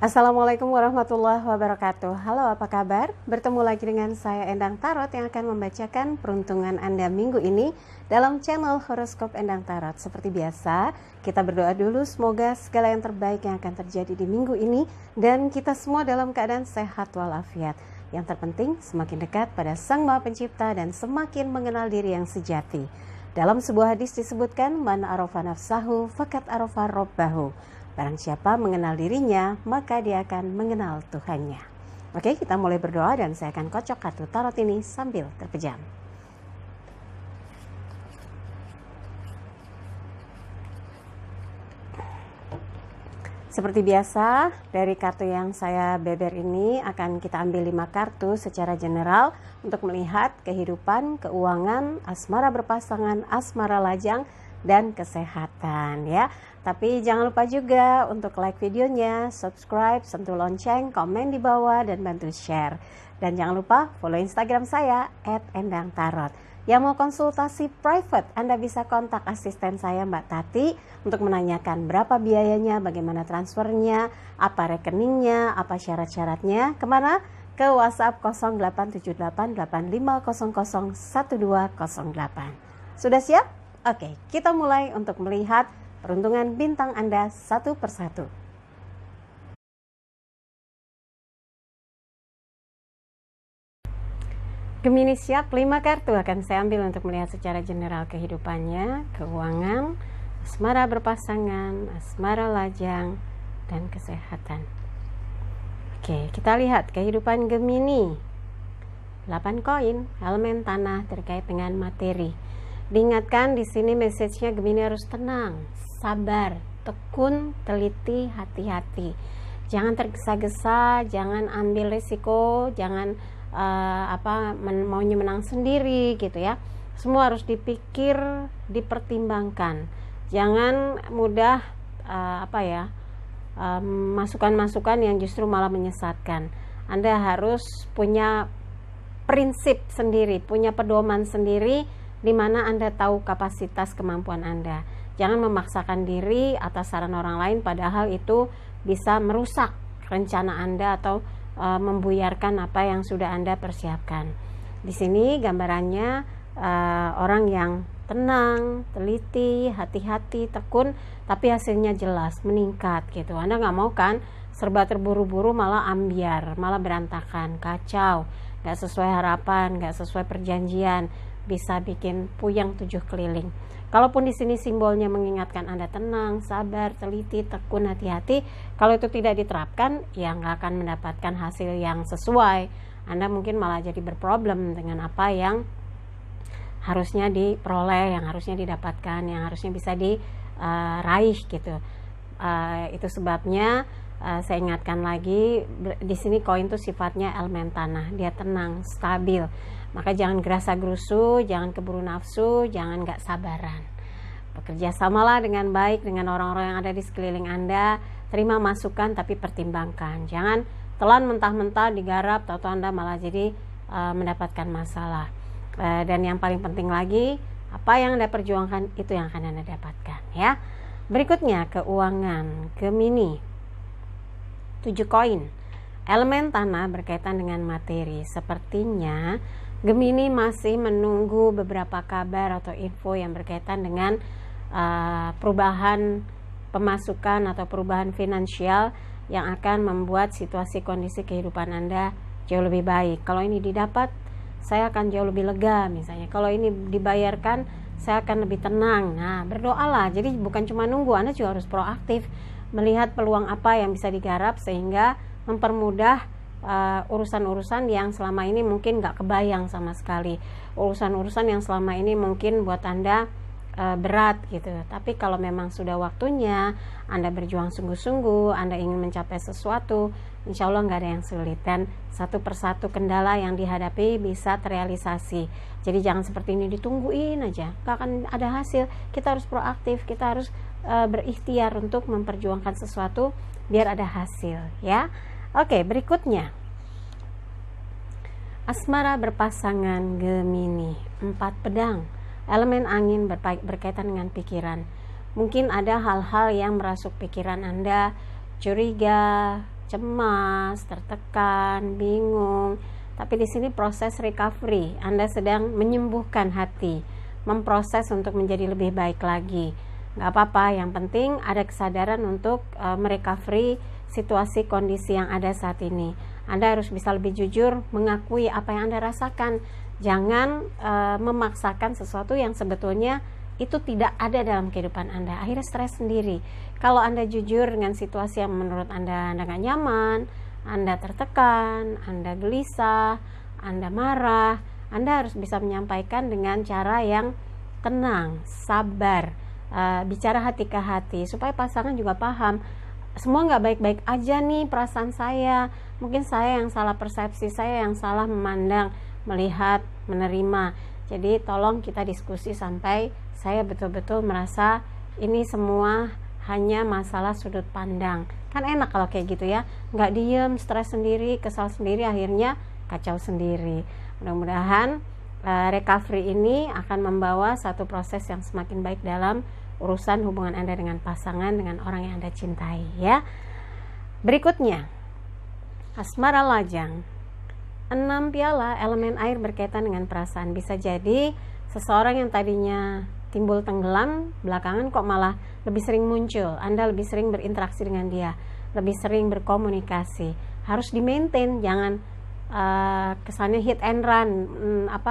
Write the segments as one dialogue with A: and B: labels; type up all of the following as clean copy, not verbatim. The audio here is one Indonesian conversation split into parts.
A: Assalamualaikum warahmatullahi wabarakatuh. Halo, apa kabar? Bertemu lagi dengan saya Endang Tarot yang akan membacakan peruntungan Anda minggu ini dalam channel Horoskop Endang Tarot. Seperti biasa, kita berdoa dulu semoga segala yang terbaik yang akan terjadi di minggu ini dan kita semua dalam keadaan sehat walafiat. Yang terpenting semakin dekat pada Sang Maha Pencipta dan semakin mengenal diri yang sejati. Dalam sebuah hadis disebutkan, man arafa nafsahu fakat arafa robbahu. Barang siapa mengenal dirinya, maka dia akan mengenal Tuhannya. Oke, kita mulai berdoa dan saya akan kocok kartu tarot ini sambil terpejam. Seperti biasa, dari kartu yang saya beber ini akan kita ambil 5 kartu secara general untuk melihat kehidupan, keuangan, asmara berpasangan, asmara lajang, dan kesehatan ya. Tapi jangan lupa juga untuk like videonya, subscribe, sentuh lonceng, komen di bawah dan bantu share. Dan jangan lupa follow Instagram saya @endangtarot. Yang mau konsultasi private, Anda bisa kontak asisten saya Mbak Tati untuk menanyakan berapa biayanya, bagaimana transfernya, apa rekeningnya, apa syarat-syaratnya, kemana? Ke WhatsApp 087885001208. Sudah siap? Oke, kita mulai untuk melihat peruntungan bintang Anda satu persatu. Gemini siap, 5 kartu akan saya ambil untuk melihat secara general kehidupannya, keuangan, asmara berpasangan, asmara lajang, dan kesehatan. Oke, kita lihat kehidupan Gemini. 8 koin, elemen tanah terkait dengan materi. Diingatkan di sini message-nya Gemini harus tenang, sabar, tekun, teliti, hati-hati. Jangan tergesa-gesa, jangan ambil risiko, jangan maunya menang sendiri gitu ya. Semua harus dipikir, dipertimbangkan. Jangan mudah masukan-masukan yang justru malah menyesatkan. Anda harus punya prinsip sendiri, punya pedoman sendiri di mana Anda tahu kapasitas kemampuan Anda. Jangan memaksakan diri atas saran orang lain padahal itu bisa merusak rencana Anda atau membuyarkan apa yang sudah Anda persiapkan. Di sini gambarannya orang yang tenang, teliti, hati-hati, tekun, tapi hasilnya jelas, meningkat gitu. Anda nggak mau kan serba terburu-buru malah ambiar, malah berantakan, kacau, nggak sesuai harapan, nggak sesuai perjanjian, bisa bikin puyeng 7 keliling. Kalaupun di sini simbolnya mengingatkan Anda tenang, sabar, teliti, tekun, hati-hati, kalau itu tidak diterapkan, ya nggak akan mendapatkan hasil yang sesuai. Anda mungkin malah jadi berproblem dengan apa yang harusnya diperoleh, yang harusnya didapatkan, yang harusnya bisa diraih gitu. Itu sebabnya saya ingatkan lagi, di sini koin itu sifatnya elemen tanah, dia tenang, stabil. Maka jangan gerasa-gerusu, jangan keburu nafsu, jangan gak sabaran. Bekerja samalah dengan baik dengan orang-orang yang ada di sekeliling Anda. Terima masukan tapi pertimbangkan. Jangan telan mentah-mentah digarap, atau Anda malah jadi mendapatkan masalah. Dan yang paling penting lagi, apa yang Anda perjuangkan itu yang akan Anda dapatkan ya. Berikutnya keuangan Gemini. 7 koin. Elemen tanah berkaitan dengan materi. Sepertinya Gemini masih menunggu beberapa kabar atau info yang berkaitan dengan perubahan pemasukan atau perubahan finansial yang akan membuat situasi kondisi kehidupan Anda jauh lebih baik. Kalau ini didapat, saya akan jauh lebih lega misalnya. Kalau ini dibayarkan, saya akan lebih tenang. Nah, berdoalah. Jadi bukan cuma nunggu, Anda juga harus proaktif melihat peluang apa yang bisa digarap sehingga mempermudah urusan-urusan yang selama ini mungkin gak kebayang sama sekali, urusan-urusan yang selama ini mungkin buat Anda berat gitu. Tapi kalau memang sudah waktunya Anda berjuang sungguh-sungguh, Anda ingin mencapai sesuatu, insya Allah gak ada yang sulit dan satu persatu kendala yang dihadapi bisa terrealisasi. Jadi jangan seperti ini ditungguin aja, gak akan ada hasil. Kita harus proaktif, kita harus berikhtiar untuk memperjuangkan sesuatu biar ada hasil ya. Oke, berikutnya asmara berpasangan Gemini. 4 pedang, elemen angin berkaitan dengan pikiran. Mungkin ada hal-hal yang merasuk pikiran Anda, curiga, cemas, tertekan, bingung. Tapi di sini proses recovery, Anda sedang menyembuhkan hati, memproses untuk menjadi lebih baik lagi. Nggak apa-apa, yang penting ada kesadaran untuk merecovery situasi kondisi yang ada saat ini. Anda harus bisa lebih jujur mengakui apa yang Anda rasakan. Jangan memaksakan sesuatu yang sebetulnya itu tidak ada dalam kehidupan Anda. Akhirnya stres sendiri. Kalau Anda jujur dengan situasi yang menurut Anda nggak nyaman, Anda tertekan, Anda gelisah, Anda marah, Anda harus bisa menyampaikan dengan cara yang tenang, sabar, bicara hati ke hati, supaya pasangan juga paham, semua nggak baik-baik aja nih perasaan saya, mungkin saya yang salah persepsi, saya yang salah memandang, melihat, menerima. Jadi tolong kita diskusi sampai saya betul-betul merasa ini semua hanya masalah sudut pandang. Kan enak kalau kayak gitu ya, nggak diem, stres sendiri, kesal sendiri, akhirnya kacau sendiri. Mudah-mudahan recovery ini akan membawa satu proses yang semakin baik dalam urusan hubungan Anda dengan pasangan, dengan orang yang Anda cintai ya. Berikutnya, asmara lajang. 6 piala, elemen air berkaitan dengan perasaan. Bisa jadi seseorang yang tadinya timbul tenggelam, belakangan kok malah lebih sering muncul. Anda lebih sering berinteraksi dengan dia, lebih sering berkomunikasi. Harus di-maintain, jangan kesannya hit and run,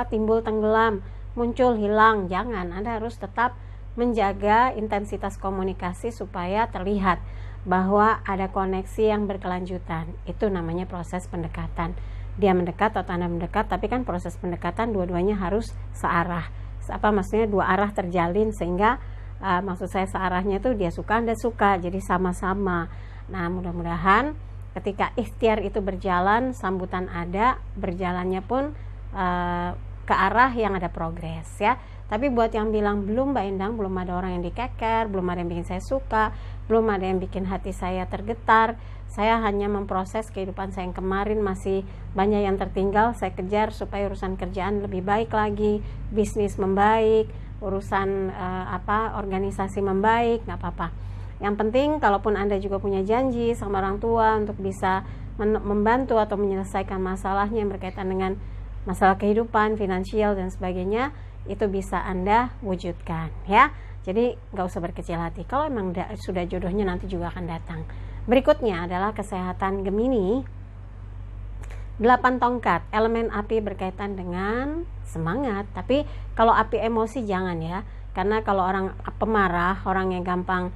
A: timbul tenggelam, muncul hilang. Jangan, Anda harus tetap menjaga intensitas komunikasi supaya terlihat bahwa ada koneksi yang berkelanjutan. Itu namanya proses pendekatan. Dia mendekat atau Anda mendekat, tapi kan proses pendekatan dua-duanya harus searah. Maksudnya dua arah terjalin, sehingga maksud saya searahnya itu dia suka, Anda suka, jadi sama-sama. Nah, mudah-mudahan ketika ikhtiar itu berjalan, sambutan ada, berjalannya pun ke arah yang ada progres ya. Tapi buat yang bilang belum Mbak Endang, belum ada orang yang dikeker, belum ada yang bikin saya suka, belum ada yang bikin hati saya tergetar, saya hanya memproses kehidupan saya yang kemarin, masih banyak yang tertinggal, saya kejar supaya urusan kerjaan lebih baik lagi, bisnis membaik, urusan organisasi membaik, nggak apa-apa. Yang penting kalaupun Anda juga punya janji sama orang tua untuk bisa membantu atau menyelesaikan masalahnya yang berkaitan dengan masalah kehidupan, finansial dan sebagainya, itu bisa Anda wujudkan ya. Jadi nggak usah berkecil hati, kalau emang sudah jodohnya nanti juga akan datang. Berikutnya adalah kesehatan Gemini. 8 tongkat, elemen api berkaitan dengan semangat. Tapi kalau api emosi jangan ya, karena kalau orang pemarah, orang yang gampang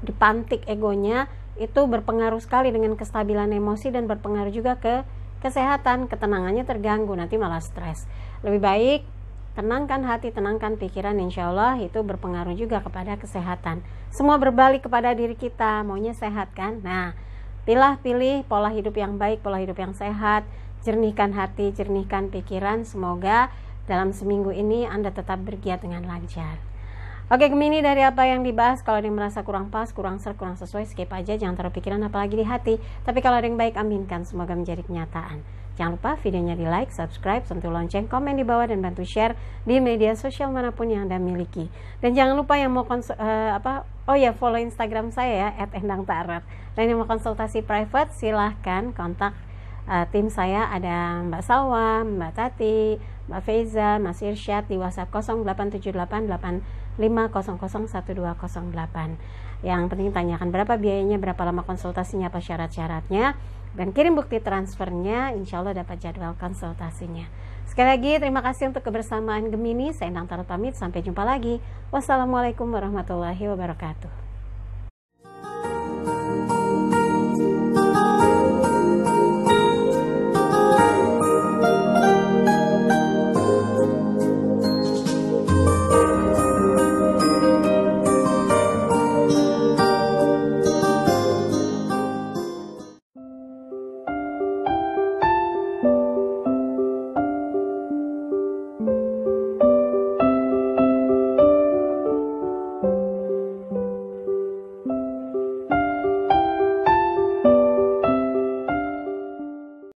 A: dipantik egonya, itu berpengaruh sekali dengan kestabilan emosi dan berpengaruh juga ke kesehatan, ketenangannya terganggu, nanti malah stres. Lebih baik tenangkan hati, tenangkan pikiran, insya Allah itu berpengaruh juga kepada kesehatan. Semua berbalik kepada diri kita, maunya sehat kan? Nah, pilih pola hidup yang baik, pola hidup yang sehat, jernihkan hati, jernihkan pikiran. Semoga dalam seminggu ini Anda tetap bergiat dengan lancar. Oke, Gemini, dari apa yang dibahas, kalau ada yang merasa kurang pas, kurang sesuai, skip aja, jangan taruh pikiran apalagi di hati. Tapi kalau ada yang baik, aminkan, semoga menjadi kenyataan. Jangan lupa videonya di like, subscribe, sentuh lonceng, komen di bawah, dan bantu share di media sosial manapun yang Anda miliki. Dan jangan lupa yang mau follow Instagram saya ya, @endangtarot. Dan yang mau konsultasi private, silahkan kontak tim saya, ada Mbak Salwa, Mbak Tati, Mbak Feiza, Mas Irsyad di WhatsApp 087885001208. Yang penting tanyakan berapa biayanya, berapa lama konsultasinya, apa syarat-syaratnya, dan kirim bukti transfernya, insya Allah dapat jadwal konsultasinya. Sekali lagi terima kasih untuk kebersamaan Gemini. Saya Endang Tarot pamit, sampai jumpa lagi. Wassalamualaikum warahmatullahi wabarakatuh.